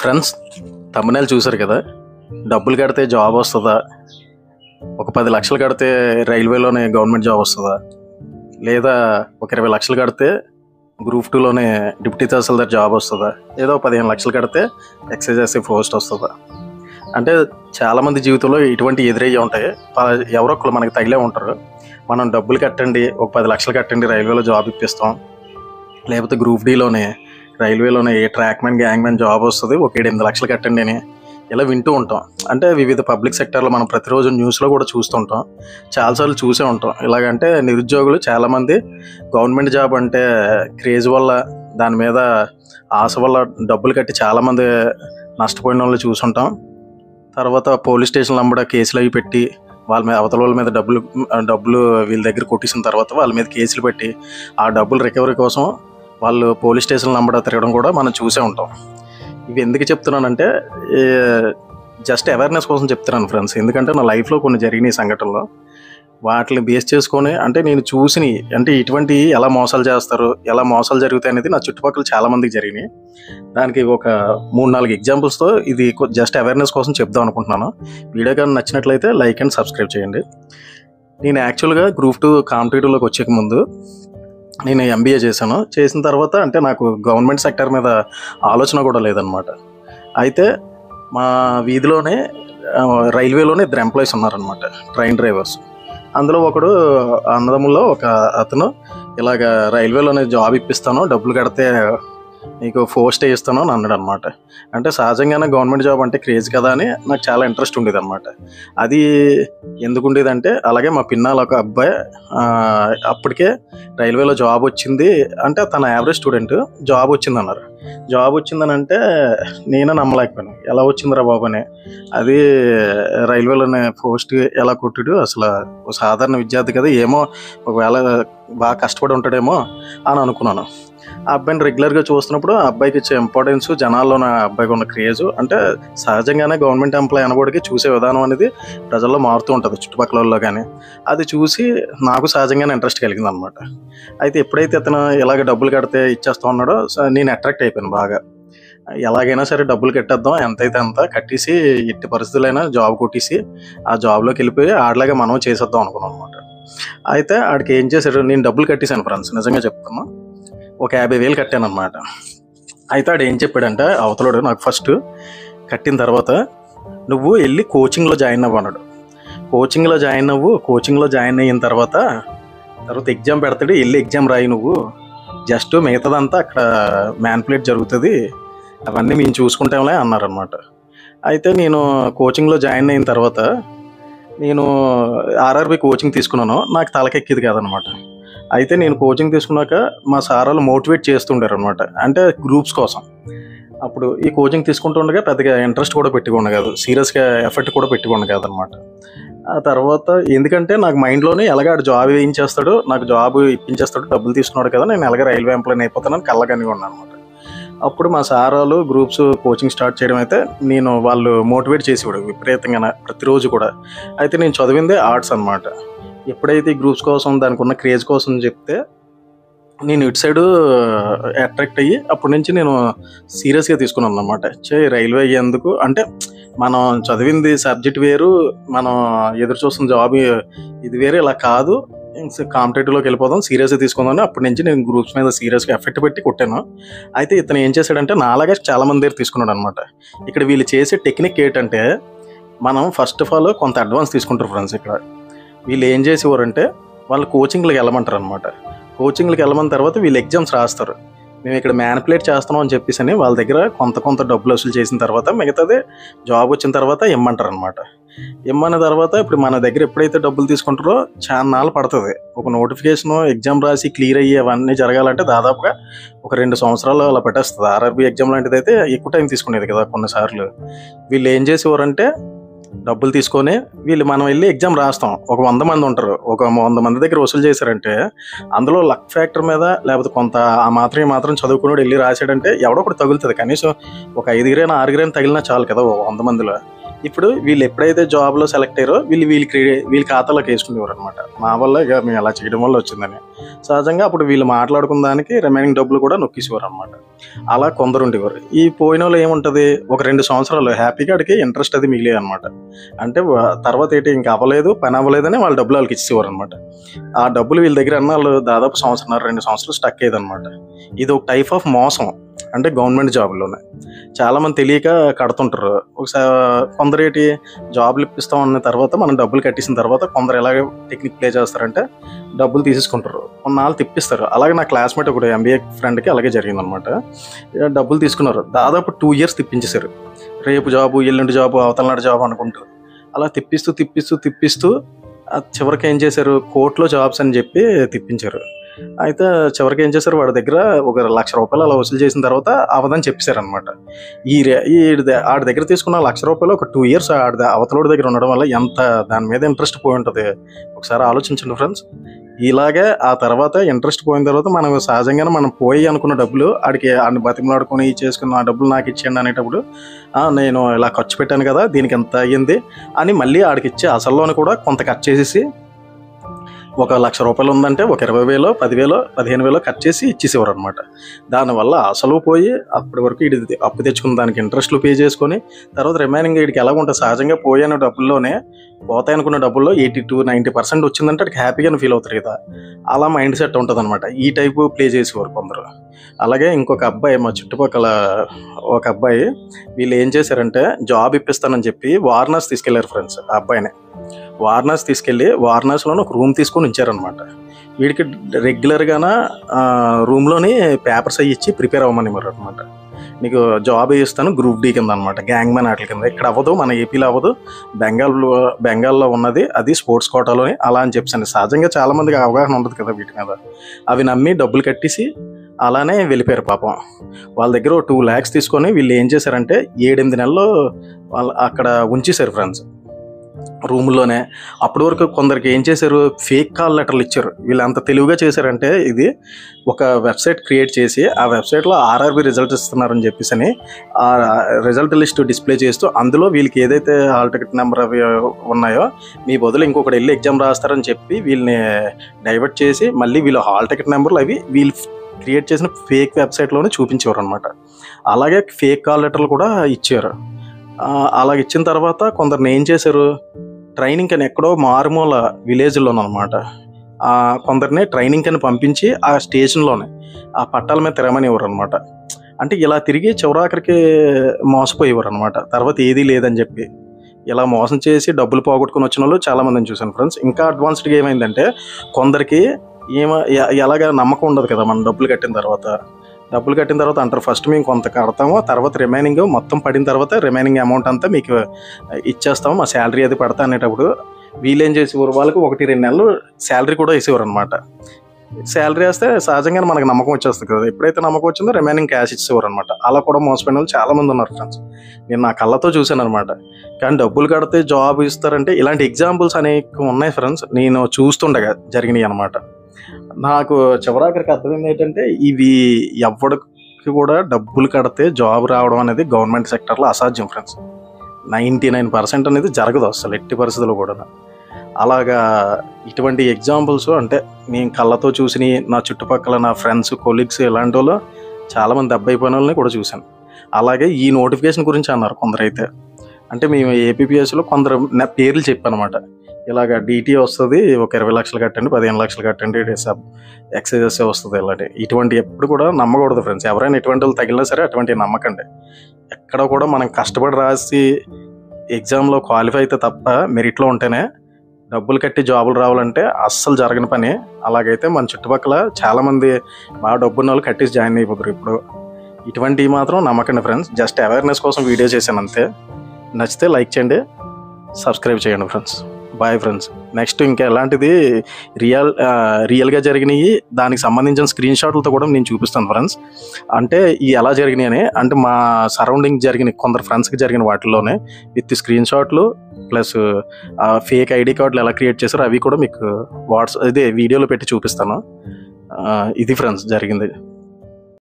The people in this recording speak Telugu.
ఫ్రెండ్స్, thumbnail చూసారు కదా. డబ్బులు కడితే జాబ్ వస్తుందా, ఒక 10 లక్షలు కడితే రైల్వేలోనే గవర్నమెంట్ జాబ్ వస్తుందా, లేదా ఒక 20 లక్షలు కడితే గ్రూప్ 2లోనే డిప్యూటీ తహసీల్దార్ జాబ్ వస్తుందా, ఏదో 15 లక్షలు కడితే ఎక్సైజ్ పోస్ట్ వస్తుందా? అంటే చాలామంది జీవితంలో ఇటువంటి ఎదురయ్యే ఉంటాయి. ఎవరో ఒకరు మనకి తగిలే ఉంటారు. మనం డబ్బులు కట్టండి, ఒక 10 లక్షలు కట్టండి, రైల్వేలో జాబ్ ఇప్పిస్తాం, లేకపోతే గ్రూప్ డీలోనే రైల్వేలోనే ఏ track man gang man job వస్తుంది, ఒక 7-8 లక్షలు కట్టండి అని ఇలా వింటూ ఉంటాం. అంటే వివిధ పబ్లిక్ సెక్టర్లో మనం ప్రతిరోజు న్యూస్లో కూడా చూస్తుంటాం, చాలాసార్లు చూసే ఉంటాం. ఇలాగంటే నిరుద్యోగులు చాలామంది గవర్నమెంట్ జాబ్ అంటే క్రేజ్ వల్ల, దాని మీద ఆశ వల్ల డబ్బులు కట్టి చాలామంది నష్టపోయిన వాళ్ళు చూసుంటాం. తర్వాత పోలీస్ స్టేషన్లో కూడా కేసులు అవి పెట్టి వాళ్ళ మీద, అవతల వాళ్ళ మీద డబ్బులు వీళ్ళ దగ్గర కొట్టేసిన తర్వాత వాళ్ళ మీద కేసులు పెట్టి ఆ డబ్బులు రికవరీ కోసం వాళ్ళు పోలీస్ స్టేషన్లు నమ్మడా తిరగడం కూడా మనం చూసే ఉంటాం. ఇవి ఎందుకు చెప్తున్నానంటే జస్ట్ అవేర్నెస్ కోసం చెప్తున్నాను ఫ్రెండ్స్. ఎందుకంటే నా లైఫ్లో కొన్ని జరిగినాయి సంఘటనలు, వాటిని బేస్ చేసుకొని అంటే నేను చూసినవి, అంటే ఇటువంటి ఎలా మోసాలు చేస్తారు, ఎలా మోసాలు జరుగుతాయి అనేది నా చుట్టుపక్కల చాలామందికి జరిగినాయి. దానికి ఒక 3-4 ఎగ్జాంపుల్స్తో ఇది జస్ట్ అవేర్నెస్ కోసం చెప్దాం అనుకుంటున్నాను. వీడియో కానీ నచ్చినట్లయితే లైక్ అండ్ సబ్స్క్రైబ్ చేయండి. నేను యాక్చువల్గా గ్రూప్ 2 కాంపిటేటివ్లోకి వచ్చేక ముందు నేను ఎంబీఏ చేశాను. చేసిన తర్వాత అంటే నాకు గవర్నమెంట్ సెక్టర్ మీద ఆలోచన కూడా లేదనమాట. అయితే మా వీధిలోనే రైల్వేలోనే 2 ఎంప్లాయీస్ ఉన్నారనమాట, ట్రైన్ డ్రైవర్స్. అందులో ఒకడు అన్నదమ్ముల్లో ఒక అతను ఇలాగ రైల్వేలోనే జాబ్ ఇప్పిస్తాను, డబ్బులు కడితే నీకు పోస్ట్ ఇస్తాను అని అన్నాడు అనమాట. అంటే సహజంగానే గవర్నమెంట్ జాబ్ అంటే క్రేజ్ కదా అని నాకు చాలా ఇంట్రెస్ట్ ఉండేది అనమాట. అది ఎందుకు ఉండేదంటే, అలాగే మా పిన్నాల ఒక అబ్బాయి అప్పటికే రైల్వేలో జాబ్ వచ్చింది, అంటే తన యావరేజ్ స్టూడెంట్, జాబ్ వచ్చింది అన్నారు. జాబ్ వచ్చిందని అంటే నేనే నమ్మలేకపోయాను. ఎలా వచ్చిందిరా బాబు అని. అది రైల్వేలోనే పోస్ట్ ఎలా కొట్టాడు, అసలు ఒక సాధారణ విద్యార్థి కదా, ఏమో ఒకవేళ బాగా కష్టపడి ఉంటాడేమో అని అనుకున్నాను. ఆ అబ్బాయిని రెగ్యులర్గా చూస్తున్నప్పుడు ఆ అబ్బాయికి ఇచ్చే ఇంపార్టెన్స్, జనాల్లో నా అబ్బాయికి ఉన్న క్రేజ్, అంటే సహజంగానే గవర్నమెంట్ ఎంప్లాయ్ అనబడికి చూసే విధానం అనేది ప్రజల్లో మారుతూ ఉంటుంది చుట్టుపక్కల వాళ్ళు. కానీ అది చూసి నాకు సహజంగానే ఇంట్రెస్ట్ కలిగింది అనమాట. అయితే ఎప్పుడైతే అతను ఇలాగ డబ్బులు కడితే ఇచ్చేస్తా ఉన్నాడో నేను అట్రాక్ట్ అయిపోయాను బాగా. ఎలాగైనా సరే డబ్బులు కట్టేద్దాం, ఎంతైతే అంత కట్టేసి ఎట్టి పరిస్థితులైనా జాబ్ కొట్టేసి ఆ జాబ్లోకి వెళ్ళిపోయి ఆడలాగా మనం చేసేద్దాం అనుకున్నాం అనమాట. అయితే ఆడికి ఏం చేశాడు, నేను డబ్బులు కట్టేశాను ఫ్రెండ్స్, నిజంగా చెప్తున్నా. ఒక 50,000 కట్టాను అనమాట. అయితే ఆడు ఏం చెప్పాడంటే, అవతలోడు నాకు ఫస్ట్ కట్టిన తర్వాత నువ్వు వెళ్ళి కోచింగ్లో జాయిన్ అవ్వు అన్నాడు. కోచింగ్లో జాయిన్ అయిన తర్వాత ఎగ్జామ్ పెడతాడు, వెళ్ళి ఎగ్జామ్ రాయి, నువ్వు జస్ట్ మిగతాదంతా అక్కడ మ్యానిపులేట్ జరుగుతుంది, అవన్నీ మేము చూసుకుంటాంలే అన్నారనమాట. అయితే నేను కోచింగ్లో జాయిన్ అయిన తర్వాత నేను ఆర్ఆర్బి కోచింగ్ తీసుకున్నాను. నాకు తలకెక్కిది కాదనమాట. అయితే నేను కోచింగ్ తీసుకున్నాక మా సారాలు మోటివేట్ చేస్తుండారు అనమాట, అంటే గ్రూప్స్ కోసం. అప్పుడు ఈ కోచింగ్ తీసుకుంటుండగా పెద్దగా ఇంట్రెస్ట్ కూడా పెట్టుకోండి కాదు, సీరియస్గా ఎఫర్ట్ కూడా పెట్టుకోండి కాదనమాట. ఆ తర్వాత ఎందుకంటే నాకు మైండ్లోనే ఎలాగ జాబ్ వేయించేస్తాడు, నాకు జాబ్ ఇప్పించేస్తాడు, డబ్బులు తీసుకున్నాడు కదా, నేను ఎలాగ రైల్వే ఎంప్లాయ్ అయిపోతానని కళ్ళకని ఉన్నాను అనమాట. అప్పుడు మా సారాలు గ్రూప్స్ కోచింగ్ స్టార్ట్ చేయడం అయితే వాళ్ళు మోటివేట్ చేసేవాడు విపరీతంగా ప్రతిరోజు కూడా. అయితే నేను చదివిందే ఆర్ట్స్ అనమాట. ఎప్పుడైతే ఈ గ్రూప్స్ కోసం దానికి ఉన్న క్రేజ్ కోసం చెప్తే నేను ఇటు సైడు అట్రాక్ట్ అయ్యి అప్పటి నుంచి నేను సీరియస్గా తీసుకున్నాను అనమాట. రైల్వే అయ్యేందుకు అంటే మనం చదివింది సబ్జెక్ట్ వేరు, మనం ఎదురు చూస్తున్న జాబ్ ఇది వేరే, ఇలా కాదు, కాంపిటేటివ్లోకి వెళ్ళిపోదాం, సీరియస్గా తీసుకుందామని అప్పటి నుంచి నేను గ్రూప్స్ మీద సీరియస్గా ఎఫెక్ట్ పెట్టి కొట్టాను. అయితే ఇతను ఏం చేశాడంటే నాలాగా చాలామంది దగ్గర తీసుకున్నాడు అనమాట. ఇక్కడ వీళ్ళు చేసే టెక్నిక్ ఏంటంటే, మనం ఫస్ట్ ఆఫ్ ఆల్ కొంత అడ్వాన్స్ తీసుకుంటారు ఫ్రెండ్స్. ఇక్కడ వీళ్ళు ఏం చేసేవారంటే వాళ్ళు కోచింగ్లకు వెళ్ళమంటారు అనమాట. కోచింగ్లకు వెళ్ళమన్న తర్వాత వీళ్ళు ఎగ్జామ్స్ రాస్తారు. మేము ఇక్కడ మ్యానిపులేట్ చేస్తున్నాం అని చెప్పేసి అని వాళ్ళ దగ్గర కొంత డబ్బులు వసూలు చేసిన తర్వాత మిగతాది జాబ్ వచ్చిన తర్వాత ఇమ్మంటారు అనమాట. ఇమ్మన్న తర్వాత ఇప్పుడు మన దగ్గర ఎప్పుడైతే డబ్బులు తీసుకుంటారో చాలా నాళ్ళు పడుతుంది. ఒక నోటిఫికేషన్, ఎగ్జామ్ రాసి క్లియర్ అయ్యి అవన్నీ జరగాలంటే దాదాపుగా ఒక 2 సంవత్సరాలు అలా పెట్టేస్తుంది. ఆర్ఆర్బీ ఎగ్జామ్ లాంటిది అయితే ఎక్కువ టైం తీసుకునేది కదా కొన్నిసార్లు. వీళ్ళు ఏం చేసేవారంటే డబ్బులు తీసుకొని మనం వెళ్ళి ఎగ్జామ్ రాస్తాం. ఒక 100 మంది ఉంటారు, ఒక 100 మంది దగ్గర వసూలు చేశారంటే అందులో లక్ ఫ్యాక్టర్ మీద, లేకపోతే కొంత ఆ మాత్రం చదువుకుని వెళ్ళి రాశాడంటే ఎవడో ఒకటి తగులుతుంది. కనీసం ఒక 5 6 తగిలినా చాలు కదా 100 మందిలో. ఇప్పుడు వీళ్ళు ఎప్పుడైతే జాబ్లో సెలెక్ట్ అయ్యారో వీళ్ళ ఖాతాలోకి వేసుకునేవారు అనమాట. మా వల్ల ఇక మేము అలా చేయడం వల్ల వచ్చిందని. సహజంగా అప్పుడు వీళ్ళు మాట్లాడుకున్న దానికి రిమైనింగ్ డబ్బులు కూడా నొక్కేసేవారు అనమాట. అలా కొందరు ఉండేవారు. ఈ పోయిన వాళ్ళు ఏముంటుంది, ఒక 2 సంవత్సరాలు హ్యాపీగా అడిగి ఇంట్రెస్ట్ అది మిగిలేదు అనమాట. అంటే తర్వాత ఏంటి, ఇంకా అవ్వలేదు, పని అవ్వలేదని వాళ్ళ డబ్బులు వాళ్ళకి ఇచ్చేవారు అనమాట. ఆ డబ్బులు వీళ్ళ దగ్గర అన్న వాళ్ళు దాదాపు 2 సంవత్సరాలు స్టక్ అయ్యేదన్నమాట. ఇది ఒక టైప్ ఆఫ్ మోసం. అంటే గవర్నమెంట్ జాబ్లోనే చాలామంది తెలియక కడుతుంటారు. ఒకసారి కొందరేటి జాబ్లు ఇప్పిస్తాం అన్న తర్వాత మనం డబ్బులు కట్టేసిన తర్వాత కొందరు ఎలాగ టెక్నిక్ ప్లే చేస్తారంటే డబ్బులు తీసేసుకుంటారు, కొన్నాళ్ళు తిప్పిస్తారు. అలాగే నా క్లాస్మేట్ ఒకటి ఎంబీఏ ఫ్రెండ్కి అలాగే జరిగిందనమాట. డబ్బులు తీసుకున్నారు, దాదాపు 2 years తిప్పించేశారు. రేపు జాబు, ఎల్లుండి జాబు, అవతలనాడు జాబు అనుకుంటూ అలా తిప్పిస్తూ చివరికి ఏం చేశారు, కోర్టులో జాబ్స్ అని చెప్పి తిప్పించారు. అయితే చివరికి ఏం చేశారు, వాడి దగ్గర ఒక ₹1,00,000 అలా వసూలు చేసిన తర్వాత అవదని చెప్పేశారు అనమాట. ఆడి దగ్గర తీసుకున్న ₹1,00,000 ఒక 2 years అవతలోడి దగ్గర ఉండడం వల్ల ఎంత దాని మీద ఇంట్రెస్ట్ పోయి ఉంటుంది ఒకసారి ఆలోచించండి ఫ్రెండ్స్. ఇలాగే ఆ తర్వాత ఇంట్రెస్ట్ పోయిన తర్వాత మనం సహజంగానే మనం పోయి అనుకున్న డబ్బులు ఆడిని బతిమలాడుకొని చేసుకున్న ఆ డబ్బులు నాకు ఇచ్చేయండి అనేటప్పుడు నేను ఇలా ఖర్చు పెట్టాను కదా, దీనికి ఎంత అయ్యింది అని మళ్ళీ ఆడికి ఇచ్చే అసల్లోని కూడా కొంత కట్ చేసేసి ఒక ₹1,00,000 ఉందంటే ఒక 20,000, 10,000, 15,000 కట్ చేసి ఇచ్చేసేవారు అనమాట. దానివల్ల అసలు పోయి అప్పటి వరకు ఇది అప్పు తెచ్చుకున్న దానికి ఇంట్రెస్ట్లు పే చేసుకొని తర్వాత రిమైనింగ్ వీడికి ఎలా ఉంటుంది, సహజంగా పోయిన డబ్బుల్లోనే పోతాయనుకున్న డబ్బుల్లో 80-90% వచ్చిందంటే అడికి హ్యాపీగానే ఫీల్ అవుతారు కదా. అలా మైండ్ సెట్ ఉంటుంది అనమాట. ఈ టైపు ప్లే చేసేవారు కొందరు. అలాగే ఇంకొక అబ్బాయి మా చుట్టుపక్కల ఒక అబ్బాయి వీళ్ళు ఏం చేశారంటే జాబ్ ఇప్పిస్తానని చెప్పి వారణాసి తీసుకెళ్లారు ఫ్రెండ్స్. ఆ అబ్బాయిని వారణాసి తీసుకెళ్ళి వారణాసిలోనే ఒక రూమ్ తీసుకొని ఉంచారనమాట. వీడికి రెగ్యులర్గాన రూమ్లోని పేపర్స్ అవి ఇచ్చి ప్రిపేర్ అవ్వమని మరి అనమాట. నీకు జాబ్ ఇస్తాను గ్రూప్ డి కింద అనమాట, గ్యాంగ్ మ్యాన్ వాటి కింద. ఇక్కడ అవ్వదు, మన ఏపీలో అవ్వదు, బెంగాల్లో ఉన్నది, అది స్పోర్ట్స్ కోటాలోని అలా అని చెప్పాను. సహజంగా చాలామందికి అవగాహన ఉండదు కదా వీటి మీద. అవి నమ్మి డబ్బులు కట్టేసి అలానే వెళ్ళిపోయారు పాపం. వాళ్ళ దగ్గర 2 lakhs తీసుకొని వీళ్ళు ఏం చేశారంటే 7-8 నెలలు వాళ్ళు అక్కడ ఉంచేశారు ఫ్రెండ్స్ రూమ్లోనే. అప్పటి వరకు కొందరికి ఏం చేశారు, ఫేక్ కాల్ లెటర్లు ఇచ్చారు. వీళ్ళు అంత తెలివిగా చేశారంటే ఇది ఒక వెబ్సైట్ క్రియేట్ చేసి ఆ వెబ్సైట్లో ఆర్ఆర్బి రిజల్ట్ ఇస్తున్నారని చెప్పేసి అని ఆ రిజల్ట్ లిస్ట్ డిస్ప్లే చేస్తూ అందులో వీళ్ళకి ఏదైతే హాల్ టికెట్ నెంబర్ అవి ఉన్నాయో మీ బదులు ఇంకొకటి వెళ్ళి ఎగ్జామ్ రాస్తారని చెప్పి వీళ్ళని డైవర్ట్ చేసి మళ్ళీ వీళ్ళు హాల్ టికెట్ నెంబర్లు అవి వీళ్ళు క్రియేట్ చేసిన ఫేక్ వెబ్సైట్లోనే చూపించేవారు అనమాట. అలాగే ఫేక్ కాల్ లెటర్లు కూడా ఇచ్చారు. అలాగ ఇచ్చిన తర్వాత కొందరిని ఏం చేశారు, ట్రైనింగ్ అని ఎక్కడో మారుమూల విలేజ్లోనమాట కొందరిని ట్రైనింగ్ అని పంపించి ఆ స్టేషన్లోనే ఆ పట్టాల మీద తిరగమనివ్వరు అనమాట. అంటే ఇలా తిరిగి చివరాఖరికి మోసపోయేవారు అనమాట. తర్వాత ఏదీ లేదని చెప్పి ఇలా మోసం చేసి డబ్బులు పోగొట్టుకుని వచ్చిన వాళ్ళు చాలామందిని చూశాను ఫ్రెండ్స్. ఇంకా అడ్వాన్స్డ్గా ఏమైందంటే కొందరికి ఎలాగ నమ్మకం ఉండదు కదా, మనం డబ్బులు కట్టిన తర్వాత అంటారు ఫస్ట్ మేము కొంత కడతాము, తర్వాత రిమైనింగ్ మొత్తం పడిన తర్వాత రిమైనింగ్ అమౌంట్ అంతా మీకు ఇచ్చేస్తాము, మా శాలరీ అది పడతా అనేటప్పుడు వీళ్ళు ఏం చేసేవారు, వాళ్ళకి 1-2 నెలలు శాలరీ కూడా వేసేవారు అనమాట. శాలరీ వేస్తే సహజంగానే మనకు నమ్మకం వచ్చేస్తుంది కదా, ఎప్పుడైతే నమ్మకం వచ్చిందో రిమైనింగ్ క్యాష్ ఇచ్చేవారు అనమాట. అలా కూడా మోసపోయిన వాళ్ళు చాలామంది ఉన్నారు ఫ్రెండ్స్. నేను నా కళ్ళతో చూశాను అనమాట. కానీ డబ్బులు కడితే జాబ్ ఇస్తారంటే ఇలాంటి ఎగ్జాంపుల్స్ అనేవి ఉన్నాయి ఫ్రెండ్స్. నేను చూస్తుండగా జరిగినాయి అనమాట. నాకు చివరాఖరికి అర్థమైంది ఏంటంటే ఇవి ఎవరికి కూడా డబ్బులు కడితే జాబ్ రావడం అనేది గవర్నమెంట్ సెక్టర్లో అసాధ్యం ఫ్రెండ్స్. 99% అనేది జరగదు అసలు ఎట్టి పరిస్థితుల్లో కూడా. అలాగా ఇటువంటి ఎగ్జాంపుల్స్ అంటే నేను కళ్ళతో చూసి నా చుట్టుపక్కల నా ఫ్రెండ్స్ కొలీగ్స్ ఇలాంటి వాళ్ళు చాలామంది దెబ్బైపోయిన వాళ్ళని కూడా చూశాను. అలాగే ఈ నోటిఫికేషన్ గురించి అన్నారు కొందరైతే. అంటే మేము ఏపీపీఎస్లో కొందరు నా పేర్లు చెప్పానమాట. ఇలాగ డీటీ వస్తుంది, ఒక 20 లక్షలు కట్టండి, 15 లక్షలు కట్టండి, ఎక్సైజెస్ వస్తుంది. ఇటువంటి ఎప్పుడు కూడా నమ్మకూడదు ఫ్రెండ్స్. ఎవరైనా ఎటువంటి వాళ్ళు తగిలినా సరే అటువంటివి నమ్మకండి. ఎక్కడ కూడా మనం కష్టపడి రాసి ఎగ్జామ్లో క్వాలిఫై అయితే తప్ప మెరిట్లో ఉంటేనే డబ్బులు కట్టి జాబులు రావాలంటే అస్సలు జరగని పని. అలాగైతే మన చుట్టుపక్కల చాలామంది బాగా డబ్బున్న వాళ్ళు కట్టేసి జాయిన్ అయిపోతారు. ఇప్పుడు ఇటువంటివి మాత్రం నమ్మకండి ఫ్రెండ్స్. జస్ట్ అవేర్నెస్ కోసం వీడియో చేశాను అంతే. నచ్చితే లైక్ చేయండి, సబ్స్క్రైబ్ చేయండి ఫ్రెండ్స్. Bye friends. నెక్స్ట్ ఇంకా ఎలాంటిది రియల్గా జరిగినాయి దానికి సంబంధించిన స్క్రీన్ షాట్లతో కూడా నేను చూపిస్తాను ఫ్రెండ్స్. అంటే ఈ ఎలా జరిగినాయి అని, అంటే మా సరౌండింగ్ జరిగిన కొందరు ఫ్రెండ్స్కి జరిగిన వాటిల్లోనే విత్ స్క్రీన్ షాట్లు ప్లస్ ఫేక్ ఐడి కార్డులు ఎలా క్రియేట్ చేశారో అవి కూడా మీకు వీడియోలో పెట్టి చూపిస్తాను. ఇది ఫ్రెండ్స్ జరిగింది.